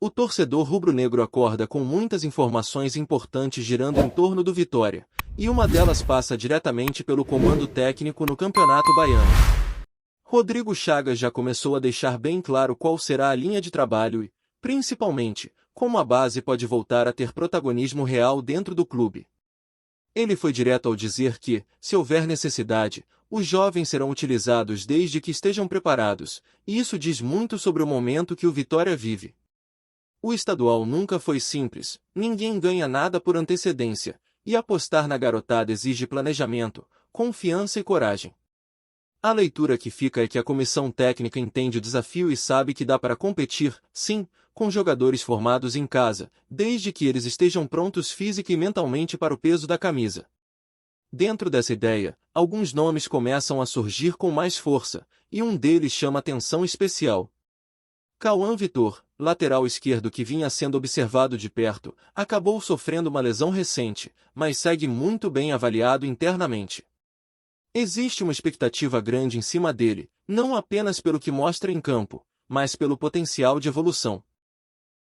O torcedor rubro-negro acorda com muitas informações importantes girando em torno do Vitória, e uma delas passa diretamente pelo comando técnico no Campeonato Baiano. Rodrigo Chagas já começou a deixar bem claro qual será a linha de trabalho e, principalmente, como a base pode voltar a ter protagonismo real dentro do clube. Ele foi direto ao dizer que, se houver necessidade, os jovens serão utilizados desde que estejam preparados, e isso diz muito sobre o momento que o Vitória vive. O estadual nunca foi simples, ninguém ganha nada por antecedência, e apostar na garotada exige planejamento, confiança e coragem. A leitura que fica é que a comissão técnica entende o desafio e sabe que dá para competir, sim, com jogadores formados em casa, desde que eles estejam prontos física e mentalmente para o peso da camisa. Dentro dessa ideia, alguns nomes começam a surgir com mais força, e um deles chama atenção especial. Cauã Vitor, lateral esquerdo que vinha sendo observado de perto, acabou sofrendo uma lesão recente, mas segue muito bem avaliado internamente. Existe uma expectativa grande em cima dele, não apenas pelo que mostra em campo, mas pelo potencial de evolução.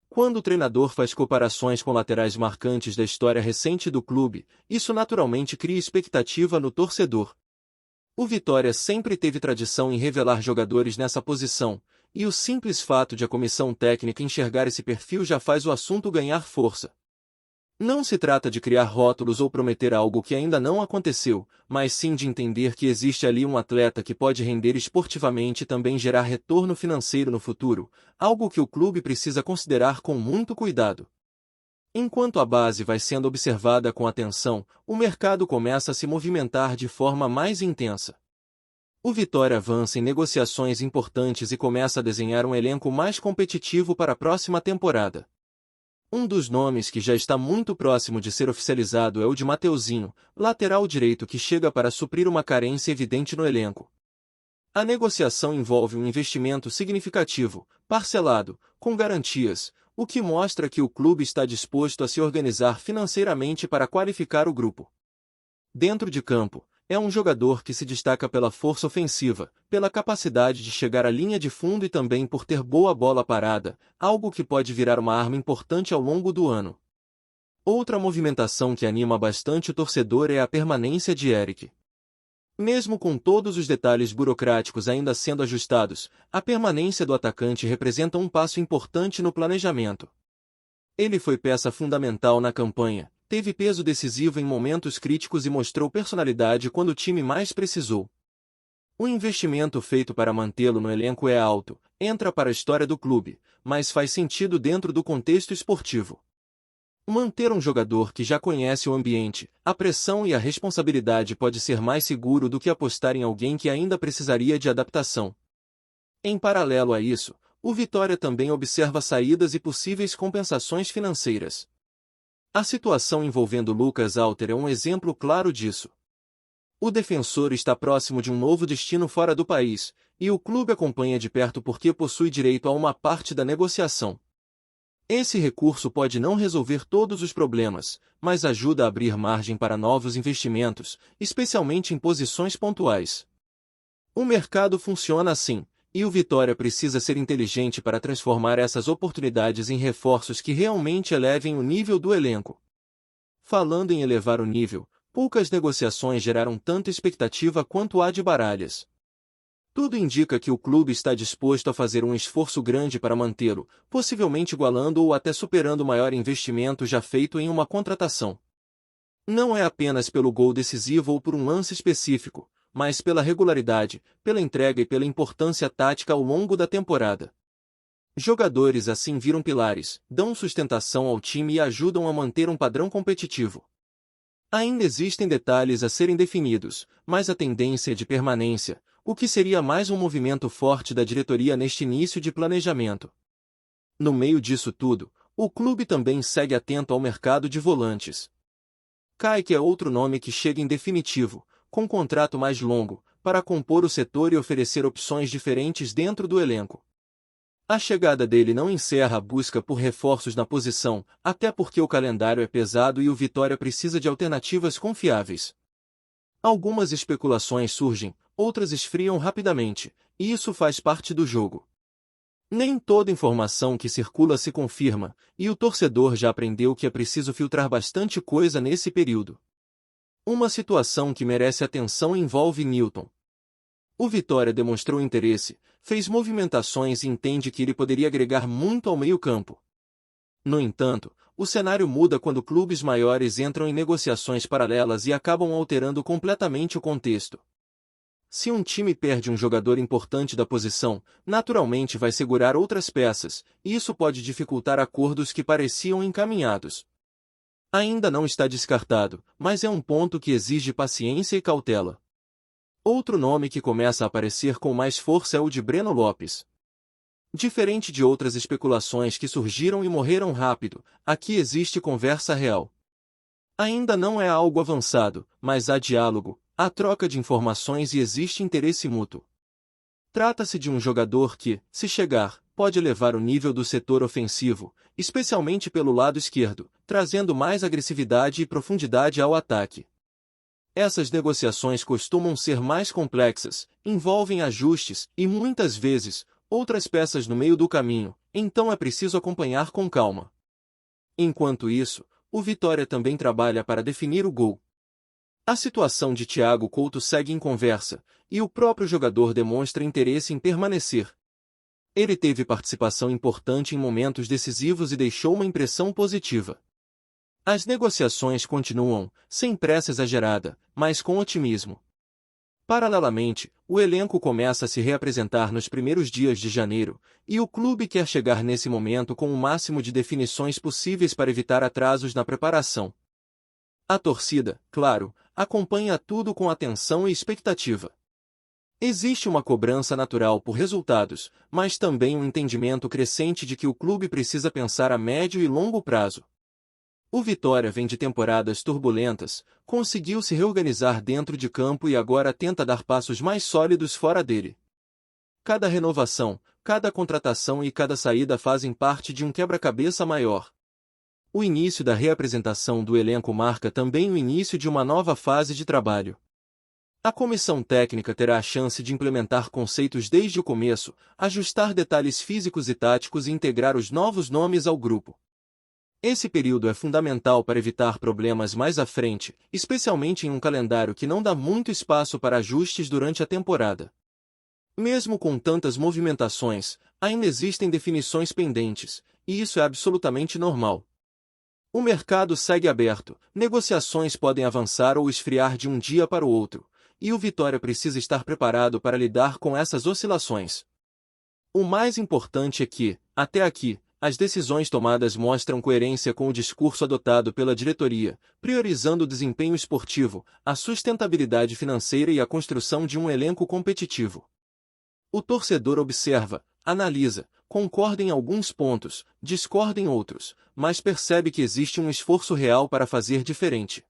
Quando o treinador faz comparações com laterais marcantes da história recente do clube, isso naturalmente cria expectativa no torcedor. O Vitória sempre teve tradição em revelar jogadores nessa posição, e o simples fato de a comissão técnica enxergar esse perfil já faz o assunto ganhar força. Não se trata de criar rótulos ou prometer algo que ainda não aconteceu, mas sim de entender que existe ali um atleta que pode render esportivamente e também gerar retorno financeiro no futuro, algo que o clube precisa considerar com muito cuidado. Enquanto a base vai sendo observada com atenção, o mercado começa a se movimentar de forma mais intensa. O Vitória avança em negociações importantes e começa a desenhar um elenco mais competitivo para a próxima temporada. Um dos nomes que já está muito próximo de ser oficializado é o de Mateuzinho, lateral direito que chega para suprir uma carência evidente no elenco. A negociação envolve um investimento significativo, parcelado, com garantias, o que mostra que o clube está disposto a se organizar financeiramente para qualificar o grupo. Dentro de campo, é um jogador que se destaca pela força ofensiva, pela capacidade de chegar à linha de fundo e também por ter boa bola parada, algo que pode virar uma arma importante ao longo do ano. Outra movimentação que anima bastante o torcedor é a permanência de Eric. Mesmo com todos os detalhes burocráticos ainda sendo ajustados, a permanência do atacante representa um passo importante no planejamento. Ele foi peça fundamental na campanha, teve peso decisivo em momentos críticos e mostrou personalidade quando o time mais precisou. O investimento feito para mantê-lo no elenco é alto, entra para a história do clube, mas faz sentido dentro do contexto esportivo. Manter um jogador que já conhece o ambiente, a pressão e a responsabilidade pode ser mais seguro do que apostar em alguém que ainda precisaria de adaptação. Em paralelo a isso, o Vitória também observa saídas e possíveis compensações financeiras. A situação envolvendo Lucas Alter é um exemplo claro disso. O defensor está próximo de um novo destino fora do país, e o clube acompanha de perto porque possui direito a uma parte da negociação. Esse recurso pode não resolver todos os problemas, mas ajuda a abrir margem para novos investimentos, especialmente em posições pontuais. O mercado funciona assim, e o Vitória precisa ser inteligente para transformar essas oportunidades em reforços que realmente elevem o nível do elenco. Falando em elevar o nível, poucas negociações geraram tanta expectativa quanto a de Baralhas. Tudo indica que o clube está disposto a fazer um esforço grande para mantê-lo, possivelmente igualando ou até superando o maior investimento já feito em uma contratação. Não é apenas pelo gol decisivo ou por um lance específico, mas pela regularidade, pela entrega e pela importância tática ao longo da temporada. Jogadores assim viram pilares, dão sustentação ao time e ajudam a manter um padrão competitivo. Ainda existem detalhes a serem definidos, mas a tendência é de permanência, o que seria mais um movimento forte da diretoria neste início de planejamento. No meio disso tudo, o clube também segue atento ao mercado de volantes. Kaique é outro nome que chega em definitivo, com contrato mais longo, para compor o setor e oferecer opções diferentes dentro do elenco. A chegada dele não encerra a busca por reforços na posição, até porque o calendário é pesado e o Vitória precisa de alternativas confiáveis. Algumas especulações surgem, outras esfriam rapidamente, e isso faz parte do jogo. Nem toda informação que circula se confirma, e o torcedor já aprendeu que é preciso filtrar bastante coisa nesse período. Uma situação que merece atenção envolve Newton. O Vitória demonstrou interesse, fez movimentações e entende que ele poderia agregar muito ao meio-campo. No entanto, o cenário muda quando clubes maiores entram em negociações paralelas e acabam alterando completamente o contexto. Se um time perde um jogador importante da posição, naturalmente vai segurar outras peças, e isso pode dificultar acordos que pareciam encaminhados. Ainda não está descartado, mas é um ponto que exige paciência e cautela. Outro nome que começa a aparecer com mais força é o de Breno Lopes. Diferente de outras especulações que surgiram e morreram rápido, aqui existe conversa real. Ainda não é algo avançado, mas há diálogo, há troca de informações e existe interesse mútuo. Trata-se de um jogador que, se chegar, pode elevar o nível do setor ofensivo, especialmente pelo lado esquerdo, trazendo mais agressividade e profundidade ao ataque. Essas negociações costumam ser mais complexas, envolvem ajustes e, muitas vezes, outras peças no meio do caminho, então é preciso acompanhar com calma. Enquanto isso, o Vitória também trabalha para definir o gol. A situação de Thiago Couto segue em conversa, e o próprio jogador demonstra interesse em permanecer. Ele teve participação importante em momentos decisivos e deixou uma impressão positiva. As negociações continuam, sem pressa exagerada, mas com otimismo. Paralelamente, o elenco começa a se reapresentar nos primeiros dias de janeiro, e o clube quer chegar nesse momento com o máximo de definições possíveis para evitar atrasos na preparação. A torcida, claro, acompanha tudo com atenção e expectativa. Existe uma cobrança natural por resultados, mas também um entendimento crescente de que o clube precisa pensar a médio e longo prazo. O Vitória vem de temporadas turbulentas, conseguiu se reorganizar dentro de campo e agora tenta dar passos mais sólidos fora dele. Cada renovação, cada contratação e cada saída fazem parte de um quebra-cabeça maior. O início da reapresentação do elenco marca também o início de uma nova fase de trabalho. A comissão técnica terá a chance de implementar conceitos desde o começo, ajustar detalhes físicos e táticos e integrar os novos nomes ao grupo. Esse período é fundamental para evitar problemas mais à frente, especialmente em um calendário que não dá muito espaço para ajustes durante a temporada. Mesmo com tantas movimentações, ainda existem definições pendentes, e isso é absolutamente normal. O mercado segue aberto, negociações podem avançar ou esfriar de um dia para o outro, e o Vitória precisa estar preparado para lidar com essas oscilações. O mais importante é que, até aqui, as decisões tomadas mostram coerência com o discurso adotado pela diretoria, priorizando o desempenho esportivo, a sustentabilidade financeira e a construção de um elenco competitivo. O torcedor observa, analisa, concorda em alguns pontos, discorda em outros, mas percebe que existe um esforço real para fazer diferente.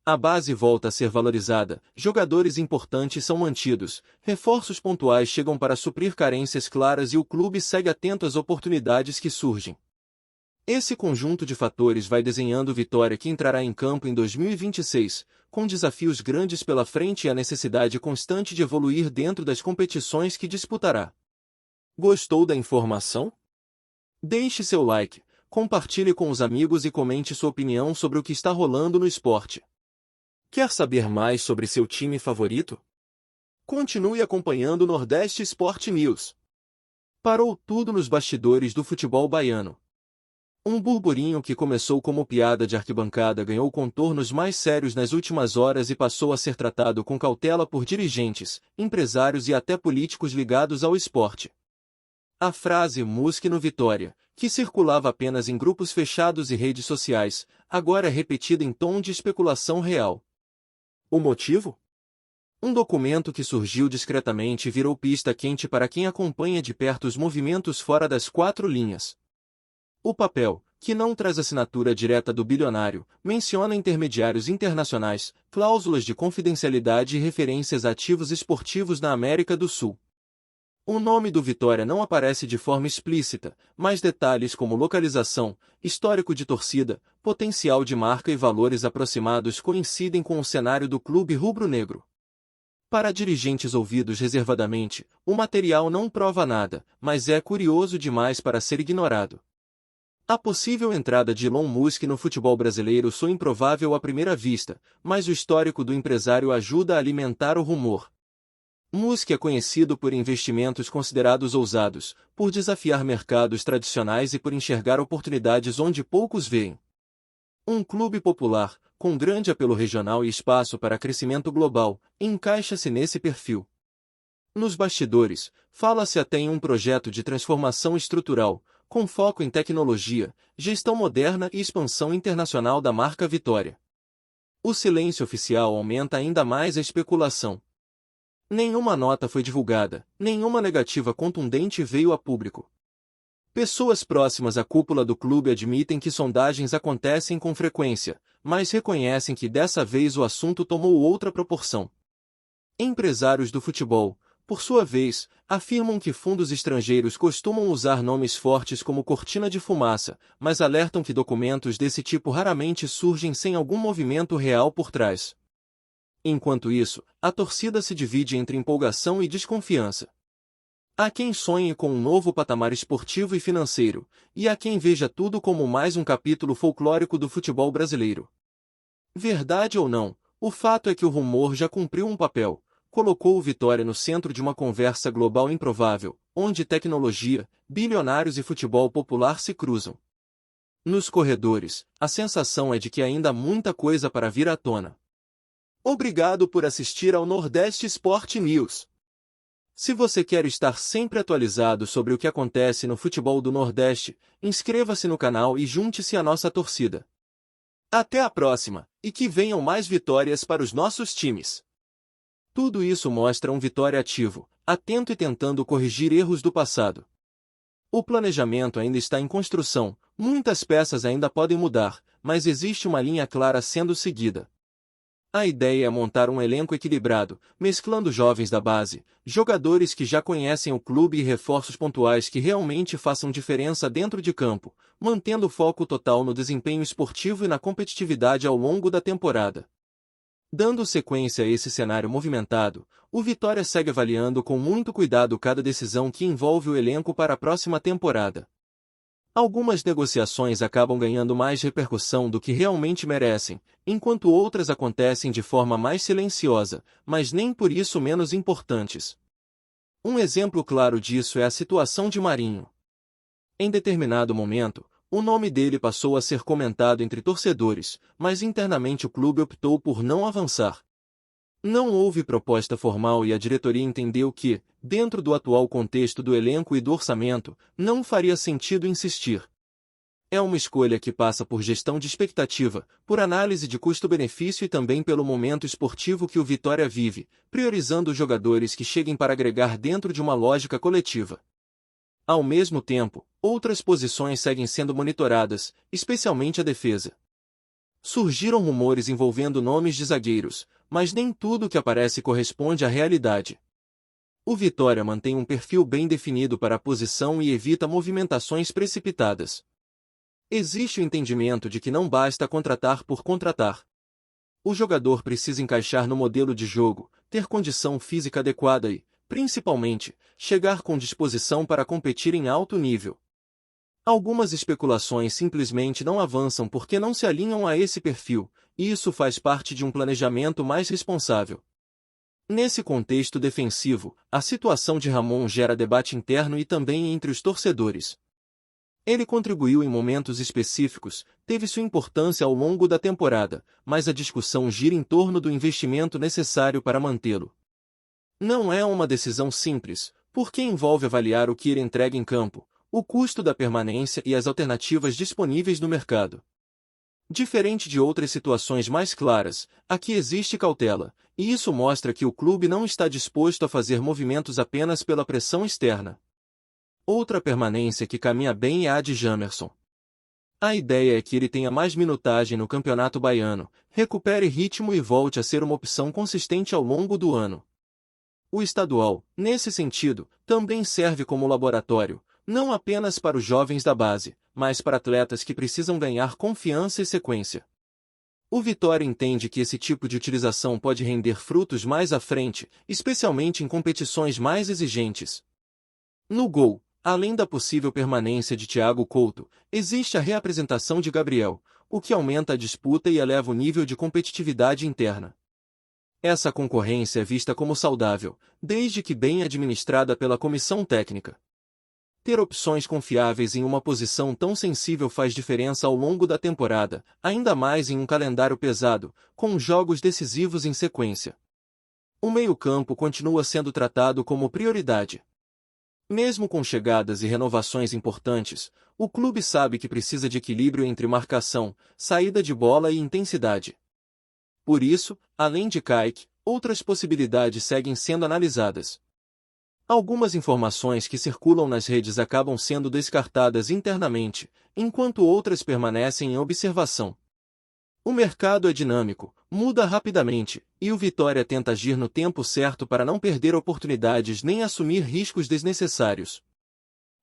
A base volta a ser valorizada, jogadores importantes são mantidos, reforços pontuais chegam para suprir carências claras e o clube segue atento às oportunidades que surgem. Esse conjunto de fatores vai desenhando o Vitória que entrará em campo em 2026, com desafios grandes pela frente e a necessidade constante de evoluir dentro das competições que disputará. Gostou da informação? Deixe seu like, compartilhe com os amigos e comente sua opinião sobre o que está rolando no esporte. Quer saber mais sobre seu time favorito? Continue acompanhando o Nordeste Sport News. Parou tudo nos bastidores do futebol baiano. Um burburinho que começou como piada de arquibancada ganhou contornos mais sérios nas últimas horas e passou a ser tratado com cautela por dirigentes, empresários e até políticos ligados ao esporte. A frase "Musque no Vitória", que circulava apenas em grupos fechados e redes sociais, agora é repetida em tom de especulação real. O motivo? Um documento que surgiu discretamente e virou pista quente para quem acompanha de perto os movimentos fora das quatro linhas. O papel, que não traz assinatura direta do bilionário, menciona intermediários internacionais, cláusulas de confidencialidade e referências a ativos esportivos na América do Sul. O nome do Vitória não aparece de forma explícita, mas detalhes como localização, histórico de torcida, potencial de marca e valores aproximados coincidem com o cenário do clube rubro-negro. Para dirigentes ouvidos reservadamente, o material não prova nada, mas é curioso demais para ser ignorado. A possível entrada de Elon Musk no futebol brasileiro soa improvável à primeira vista, mas o histórico do empresário ajuda a alimentar o rumor. Musk é conhecido por investimentos considerados ousados, por desafiar mercados tradicionais e por enxergar oportunidades onde poucos veem. Um clube popular, com grande apelo regional e espaço para crescimento global, encaixa-se nesse perfil. Nos bastidores, fala-se até em um projeto de transformação estrutural, com foco em tecnologia, gestão moderna e expansão internacional da marca Vitória. O silêncio oficial aumenta ainda mais a especulação. Nenhuma nota foi divulgada, nenhuma negativa contundente veio a público. Pessoas próximas à cúpula do clube admitem que sondagens acontecem com frequência, mas reconhecem que dessa vez o assunto tomou outra proporção. Empresários do futebol, por sua vez, afirmam que fundos estrangeiros costumam usar nomes fortes como cortina de fumaça, mas alertam que documentos desse tipo raramente surgem sem algum movimento real por trás. Enquanto isso, a torcida se divide entre empolgação e desconfiança. Há quem sonhe com um novo patamar esportivo e financeiro, e há quem veja tudo como mais um capítulo folclórico do futebol brasileiro. Verdade ou não, o fato é que o rumor já cumpriu um papel, colocou o Vitória no centro de uma conversa global improvável, onde tecnologia, bilionários e futebol popular se cruzam. Nos corredores, a sensação é de que ainda há muita coisa para vir à tona. Obrigado por assistir ao Nordeste Sport News. Se você quer estar sempre atualizado sobre o que acontece no futebol do Nordeste, inscreva-se no canal e junte-se à nossa torcida. Até a próxima, e que venham mais vitórias para os nossos times. Tudo isso mostra um Vitória ativo, atento e tentando corrigir erros do passado. O planejamento ainda está em construção, muitas peças ainda podem mudar, mas existe uma linha clara sendo seguida. A ideia é montar um elenco equilibrado, mesclando jovens da base, jogadores que já conhecem o clube e reforços pontuais que realmente façam diferença dentro de campo, mantendo o foco total no desempenho esportivo e na competitividade ao longo da temporada. Dando sequência a esse cenário movimentado, o Vitória segue avaliando com muito cuidado cada decisão que envolve o elenco para a próxima temporada. Algumas negociações acabam ganhando mais repercussão do que realmente merecem, enquanto outras acontecem de forma mais silenciosa, mas nem por isso menos importantes. Um exemplo claro disso é a situação de Marinho. Em determinado momento, o nome dele passou a ser comentado entre torcedores, mas internamente o clube optou por não avançar. Não houve proposta formal e a diretoria entendeu que, dentro do atual contexto do elenco e do orçamento, não faria sentido insistir. É uma escolha que passa por gestão de expectativa, por análise de custo-benefício e também pelo momento esportivo que o Vitória vive, priorizando os jogadores que cheguem para agregar dentro de uma lógica coletiva. Ao mesmo tempo, outras posições seguem sendo monitoradas, especialmente a defesa. Surgiram rumores envolvendo nomes de zagueiros, mas nem tudo que aparece corresponde à realidade. O Vitória mantém um perfil bem definido para a posição e evita movimentações precipitadas. Existe o entendimento de que não basta contratar por contratar. O jogador precisa encaixar no modelo de jogo, ter condição física adequada e, principalmente, chegar com disposição para competir em alto nível. Algumas especulações simplesmente não avançam porque não se alinham a esse perfil, e isso faz parte de um planejamento mais responsável. Nesse contexto defensivo, a situação de Ramon gera debate interno e também entre os torcedores. Ele contribuiu em momentos específicos, teve sua importância ao longo da temporada, mas a discussão gira em torno do investimento necessário para mantê-lo. Não é uma decisão simples, porque envolve avaliar o que ele entrega em campo, o custo da permanência e as alternativas disponíveis no mercado. Diferente de outras situações mais claras, aqui existe cautela, e isso mostra que o clube não está disposto a fazer movimentos apenas pela pressão externa. Outra permanência que caminha bem é a de Jamerson. A ideia é que ele tenha mais minutagem no Campeonato Baiano, recupere ritmo e volte a ser uma opção consistente ao longo do ano. O estadual, nesse sentido, também serve como laboratório, não apenas para os jovens da base, mas para atletas que precisam ganhar confiança e sequência. O Vitória entende que esse tipo de utilização pode render frutos mais à frente, especialmente em competições mais exigentes. No gol, além da possível permanência de Thiago Couto, existe a reapresentação de Gabriel, o que aumenta a disputa e eleva o nível de competitividade interna. Essa concorrência é vista como saudável, desde que bem administrada pela comissão técnica. Ter opções confiáveis em uma posição tão sensível faz diferença ao longo da temporada, ainda mais em um calendário pesado, com jogos decisivos em sequência. O meio-campo continua sendo tratado como prioridade. Mesmo com chegadas e renovações importantes, o clube sabe que precisa de equilíbrio entre marcação, saída de bola e intensidade. Por isso, além de Kaique, outras possibilidades seguem sendo analisadas. Algumas informações que circulam nas redes acabam sendo descartadas internamente, enquanto outras permanecem em observação. O mercado é dinâmico, muda rapidamente, e o Vitória tenta agir no tempo certo para não perder oportunidades nem assumir riscos desnecessários.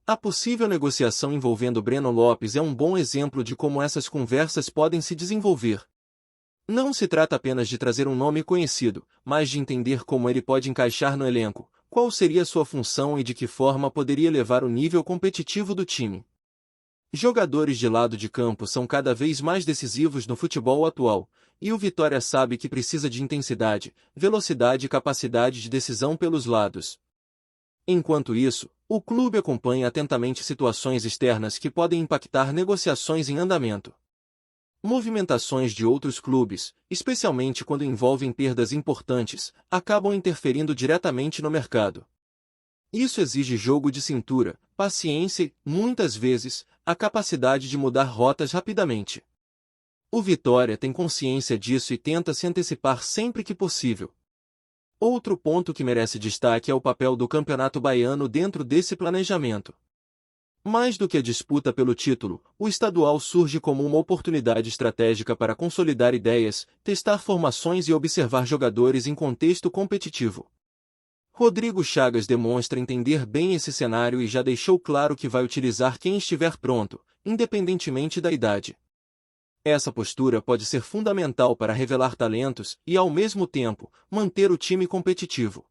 A possível negociação envolvendo Breno Lopes é um bom exemplo de como essas conversas podem se desenvolver. Não se trata apenas de trazer um nome conhecido, mas de entender como ele pode encaixar no elenco, qual seria sua função e de que forma poderia elevar o nível competitivo do time. Jogadores de lado de campo são cada vez mais decisivos no futebol atual, e o Vitória sabe que precisa de intensidade, velocidade e capacidade de decisão pelos lados. Enquanto isso, o clube acompanha atentamente situações externas que podem impactar negociações em andamento. Movimentações de outros clubes, especialmente quando envolvem perdas importantes, acabam interferindo diretamente no mercado. Isso exige jogo de cintura, paciência e, muitas vezes, a capacidade de mudar rotas rapidamente. O Vitória tem consciência disso e tenta se antecipar sempre que possível. Outro ponto que merece destaque é o papel do Campeonato Baiano dentro desse planejamento. Mais do que a disputa pelo título, o estadual surge como uma oportunidade estratégica para consolidar ideias, testar formações e observar jogadores em contexto competitivo. Rodrigo Chagas demonstra entender bem esse cenário e já deixou claro que vai utilizar quem estiver pronto, independentemente da idade. Essa postura pode ser fundamental para revelar talentos e, ao mesmo tempo, manter o time competitivo.